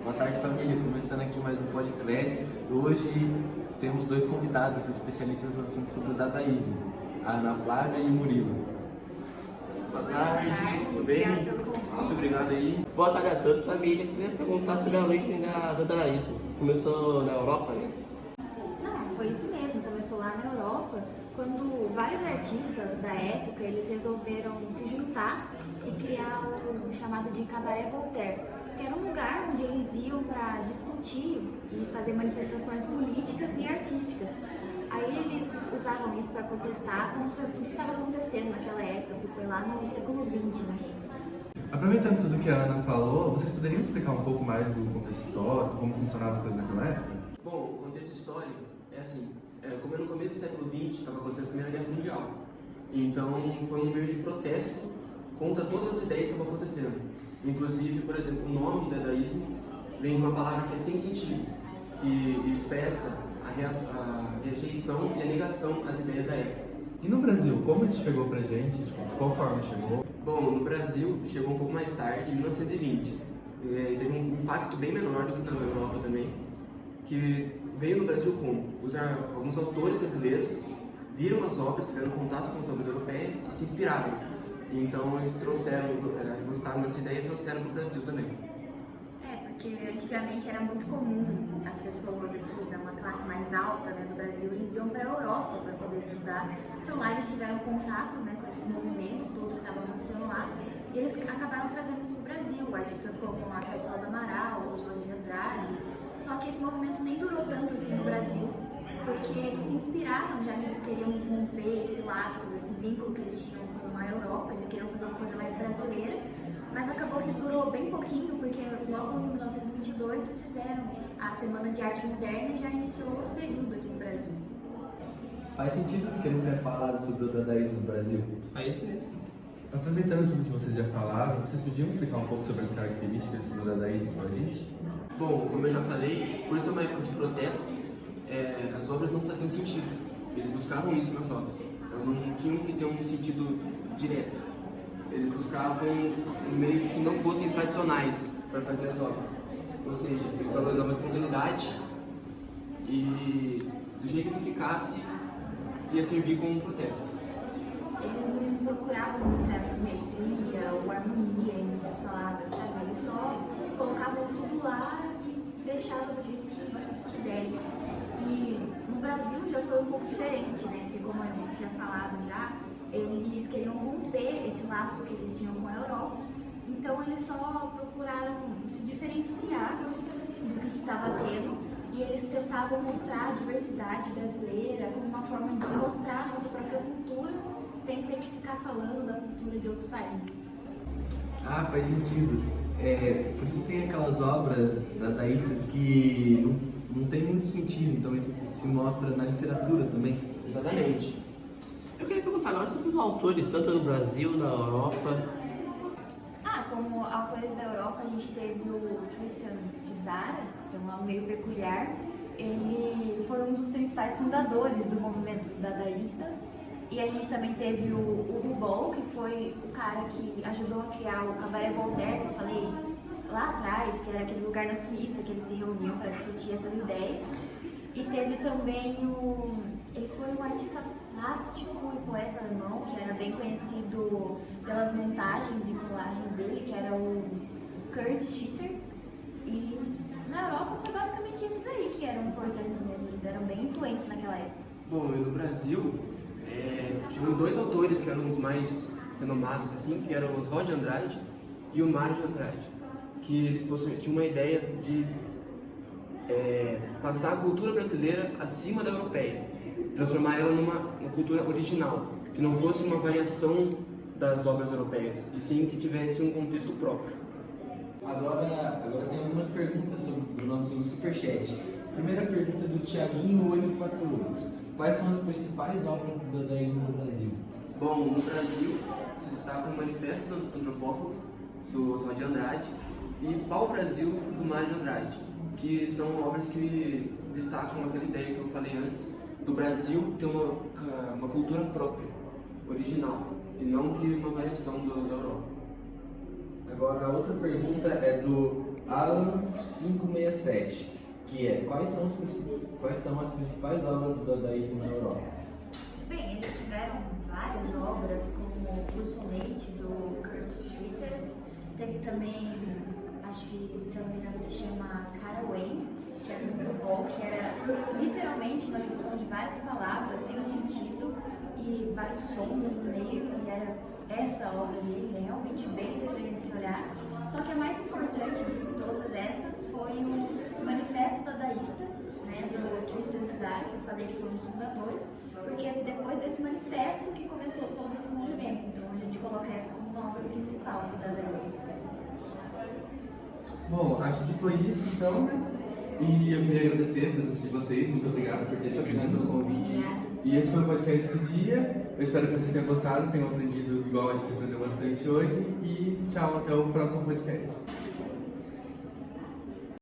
Boa tarde, família. Começando aqui mais um podcast. Hoje temos dois convidados especialistas no assunto sobre o dadaísmo, a Ana Flávia e o Murilo. Boa tarde, tudo bem? Muito obrigado aí. Boa tarde a todos, família. Queria perguntar sobre a origem do dadaísmo. Começou na Europa, né? Não, foi isso mesmo. Começou lá na Europa, quando vários artistas da época eles resolveram se juntar e criar o chamado de Cabaré Voltaire, que era um lugar onde eles iam para discutir e fazer manifestações políticas e artísticas. Aí eles usavam isso para protestar contra tudo que estava acontecendo naquela época, que foi lá no século XX, né? Aproveitando tudo que a Ana falou, vocês poderiam explicar um pouco mais do contexto histórico, como funcionavam as coisas naquela época? Bom, o contexto histórico é assim, como no começo do século XX estava acontecendo a Primeira Guerra Mundial. Então foi um meio de protesto contra todas as ideias que estavam acontecendo. Inclusive, por exemplo, o nome dadaísmo vem de uma palavra que é sem sentido, que expressa a rejeição e a negação às ideias da época. E no Brasil, como isso chegou pra gente? De qual forma chegou? Bom, no Brasil chegou um pouco mais tarde, em 1920. Teve um impacto bem menor do que na Europa também, que veio no Brasil como alguns autores brasileiros viram as obras, tiveram contato com as obras europeias e se inspiraram. Então eles gostaram dessa ideia e trouxeram para o Brasil também. Porque antigamente era muito comum as pessoas aqui da uma classe mais alta, né, do Brasil, eles iam para a Europa para poder estudar. Então lá eles tiveram contato, né, com esse movimento todo que estava acontecendo lá e eles acabaram trazendo isso para o Brasil. Artistas como a Tarsila do Amaral, Oswald de Andrade. Só que esse movimento nem durou tanto assim no Brasil, porque eles se inspiraram, já que eles queriam romper esse laço, esse vínculo que eles tinham com a Europa, eles queriam fazer uma coisa mais brasileira. Mas acabou que durou bem pouquinho, porque logo em 1922 eles fizeram a Semana de Arte Moderna e já iniciou outro período aqui no Brasil. Faz sentido porque nunca é falado sobre o dadaísmo no Brasil. É isso mesmo. Aproveitando tudo que vocês já falaram, vocês podiam explicar um pouco sobre as características do dadaísmo pra gente? Bom, como eu já falei, por ser uma época de protesto, as obras não faziam sentido. Eles buscavam isso nas obras. Elas não tinham que ter um sentido direto. Eles buscavam meios que não fossem tradicionais para fazer as obras. Ou seja, eles valorizavam a espontaneidade e do jeito que ficasse, ia servir como um protesto. Eles não procuravam muita simetria ou harmonia entre as palavras, sabe? Eles só colocavam tudo lá e deixavam do jeito que desse. E no Brasil já foi um pouco diferente, né? Porque como eu tinha falado já, eles queriam romper esse laço que eles tinham com a Europa. Então eles só procuraram se diferenciar do que estava tendo e eles tentavam mostrar a diversidade brasileira como uma forma de mostrar a nossa própria cultura sem ter que ficar falando da cultura de outros países. Ah, faz sentido. Por isso tem aquelas obras dadaístas que não tem muito sentido, então isso se mostra na literatura também. Exatamente. Eu queria perguntar agora sobre os autores, tanto no Brasil, na Europa. Como autores da Europa, a gente teve o Tristan Tzara, que é um nome meio peculiar. Ele foi um dos principais fundadores do movimento dadaísta. E a gente também teve o Hugo Boll, que foi o cara que ajudou a criar o Cabaré Voltaire, que eu falei lá atrás, que era aquele lugar na Suíça que eles se reuniam para discutir essas ideias. E teve também ele foi um artista plástico e poeta alemão, que era bem conhecido pelas montagens e colagens dele, que era o Kurt Schwitters. E na Europa foi basicamente esses aí que eram importantes mesmo, eles eram bem influentes naquela época. Bom, e no Brasil, tinham dois autores que eram os mais renomados, assim, que eram o Oswald de Andrade e o Mário de Andrade, que tinham uma ideia de passar a cultura brasileira acima da europeia, transformar ela numa cultura original, que não fosse uma variação das obras europeias, e sim que tivesse um contexto próprio. Agora tem algumas perguntas do nosso superchat. Primeira pergunta do Thiaguinho 848. Quais são as principais obras do dadaísmo no Brasil? Bom, no Brasil se destaca o Manifesto do Antropófago, do Oswald de Andrade, e Pau Brasil, do Mário de Andrade, que são obras que destacam aquela ideia que eu falei antes, do Brasil ter uma cultura própria, original, e não que uma variação da Europa. Agora, a outra pergunta é do Alan 567, que é quais são as principais obras do dadaísmo na Europa? Bem, eles tiveram várias obras, como o Curso Leite, do Kurt Schwitters. Teve também, acho que, se eu não me engano, se chama Caraway, que era um robô, que era literalmente uma junção de várias palavras sem sentido e vários sons ali no meio, e era essa obra dele, é realmente bem estranha de se olhar. Só que a mais importante de todas essas foi o Manifesto Dadaísta, né, do Tristan Tzara, que eu falei que foi um dos fundadores, porque é depois desse manifesto que começou todo esse movimento. Então a gente coloca essa como uma obra principal do dadaísmo. Bom, acho que foi isso então, né? E eu queria agradecer a presença de vocês, muito obrigado por terem vindo pelo convite. E esse foi o podcast do dia. Eu espero que vocês tenham gostado, tenham aprendido igual a gente aprendeu bastante hoje. E tchau, até o próximo podcast.